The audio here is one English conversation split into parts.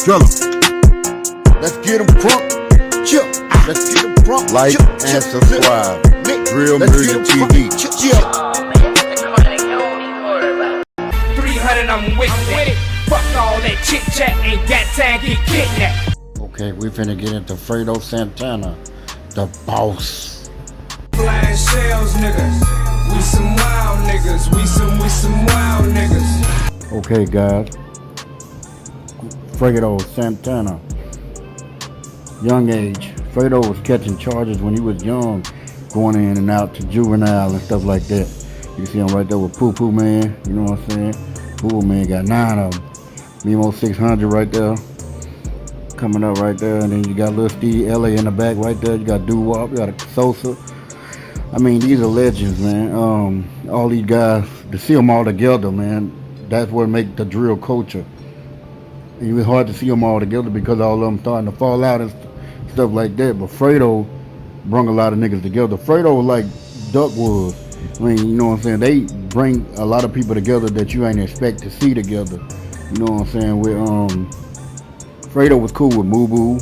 Drill 'em. Let's get 'em crunk. Chill. Let's get 'em crunk. Like and subscribe. Real Music TV. 300, I'm with it. Fuck all that chit chat, ain't got time, get kidnapped. Okay, we finna get into Fredo Santana, the boss. Flying shells, niggas. We some wild niggas. We some wild niggas. Okay, guys. Fredo Santana. Young age. Fredo was catching charges when he was young, going in and out to juvenile and stuff like that. You see him right there with Poo Poo Man, you know what I'm saying? Poo Poo Man got 9 of them. Memo 600 right there, coming up right there. And then you got Lil Steve LA in the back right there. You got Doo-Wop, you got Sosa. I mean, these are legends, man. All these guys, to see them all together, man, that's what makes the drill culture. It was hard to see them all together because all of them starting to fall out and stuff like that. But Fredo brung a lot of niggas together. Fredo was like Duck was. I mean, you know what I'm saying? They bring a lot of people together that you ain't expect to see together. You know what I'm saying? With Fredo was cool with Mubu.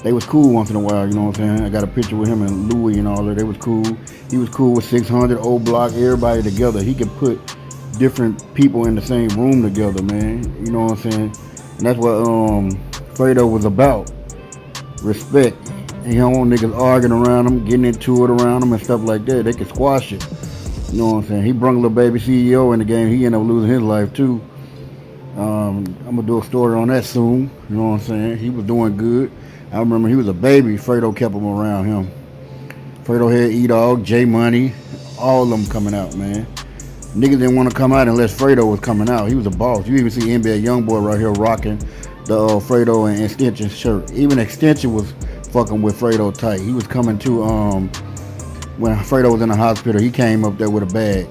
They was cool once in a while, you know what I'm saying? I got a picture with him and Louis and all that. They was cool. He was cool with 600, O Block, everybody together. He could put different people in the same room together, man. You know what I'm saying? And that's what Fredo was about. Respect. And you don't want niggas arguing around him, getting into it around him and stuff like that. They could squash it. You know what I'm saying? He brung Lil Baby CEO in the game. He ended up losing his life too. I'm gonna do a story on that soon. You know what I'm saying? He was doing good. I remember he was a baby. Fredo kept him around him. Fredo had E-Dog, J Money, all of them coming out, man. Niggas didn't want to come out unless Fredo was coming out. He was a boss. You even see NBA Youngboy right here rocking the Fredo and Extension shirt. Even Extension was fucking with Fredo tight. He was coming to when Fredo was in the hospital. He came up there with a bag.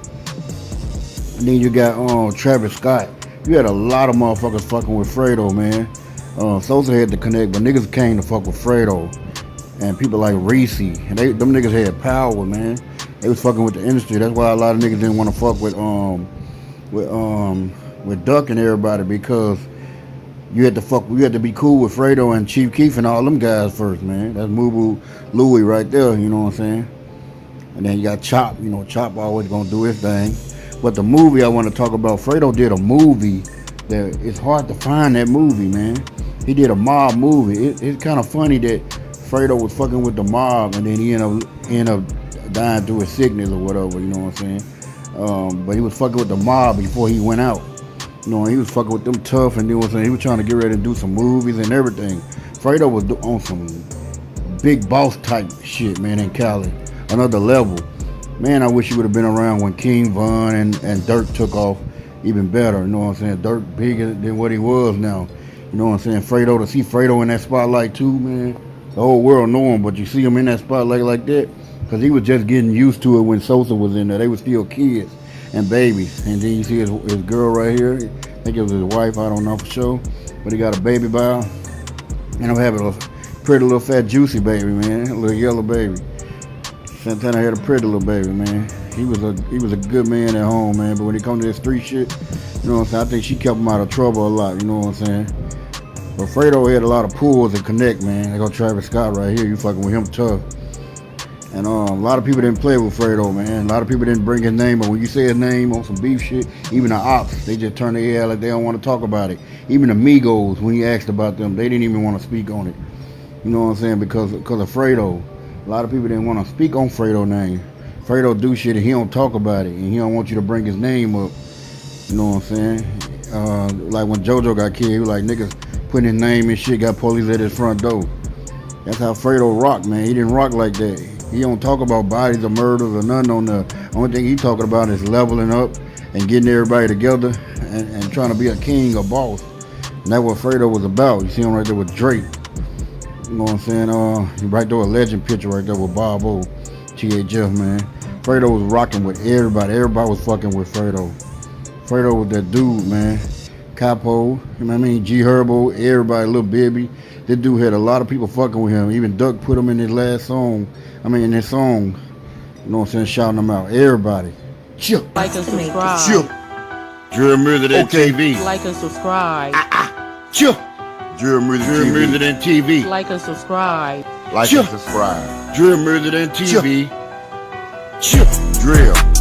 And then you got Travis Scott. You had a lot of motherfuckers fucking with Fredo, man. Sosa had to connect, but niggas came to fuck with Fredo. And people like Reese. And them niggas had power, man. They was fucking with the industry. That's why a lot of niggas didn't want to fuck with Duck and everybody, because you had to be cool with Fredo and Chief Keef and all them guys first, man. That's Mubu Louis right there, you know what I'm saying? And then you got Chop, you know, Chop always gonna do his thing. But the movie I want to talk about, Fredo did a movie that it's hard to find that movie, man. He did a mob movie. It's kind of funny that Fredo was fucking with the mob and then he ended up dying through his sickness or whatever, you know what I'm saying? But he was fucking with the mob before he went out. You know, he was fucking with them tough, and he was trying to get ready to do some movies and everything. Fredo was on some big boss type shit, man, in Cali. Another level. Man, I wish he would have been around when King Von and Dirk took off even better, you know what I'm saying? Dirk bigger than what he was now. You know what I'm saying? Fredo, to see Fredo in that spotlight too, man. The whole world know him, but you see him in that spotlight like that, because he was just getting used to it when Sosa was in there. They were still kids and babies. And then you see his girl right here. I think it was his wife, I don't know for sure. But he got a baby by her. And I'm having a pretty little fat juicy baby, man. A little yellow baby. Santana had a pretty little baby, man. He was a good man at home, man. But when it comes to this street shit, you know what I'm saying? I think she kept him out of trouble a lot, you know what I'm saying? But Fredo had a lot of pulls and connect, man. They go Travis Scott right here. You fucking with him tough. And a lot of people didn't play with Fredo, man. A lot of people didn't bring his name, but when you say his name on some beef shit, even the ops, they just turn their head like they don't want to talk about it. Even the Migos, when you asked about them, they didn't even want to speak on it. You know what I'm saying? Because of Fredo. A lot of people didn't want to speak on Fredo's name. Fredo do shit and he don't talk about it, and he don't want you to bring his name up. You know what I'm saying? Like when JoJo got killed, he was like, niggas putting his name and shit, got police at his front door. That's how Fredo rocked, man. He didn't rock like that. He don't talk about bodies or murders or nothing on the only thing he talking about is leveling up and getting everybody together and trying to be a king or boss. And that's what Fredo was about. You see him right there with Drake. You know what I'm saying? Right there, a legend picture right there with Bob O. T.A. man. Fredo was rocking with everybody. Everybody was fucking with Fredo. Fredo was that dude, man. Capo, you know what I mean? G Herbo, everybody, Lil Baby. This dude had a lot of people fucking with him. Even Duck put him in his last song. I mean, in his song. You know what I'm saying? Shouting him out. Everybody. Chill. Like and subscribe. Chill. Drill Music TV. Like and subscribe. Chill. Drill Music and TV. Like and subscribe. Like and subscribe. Drill Music and TV. Drill.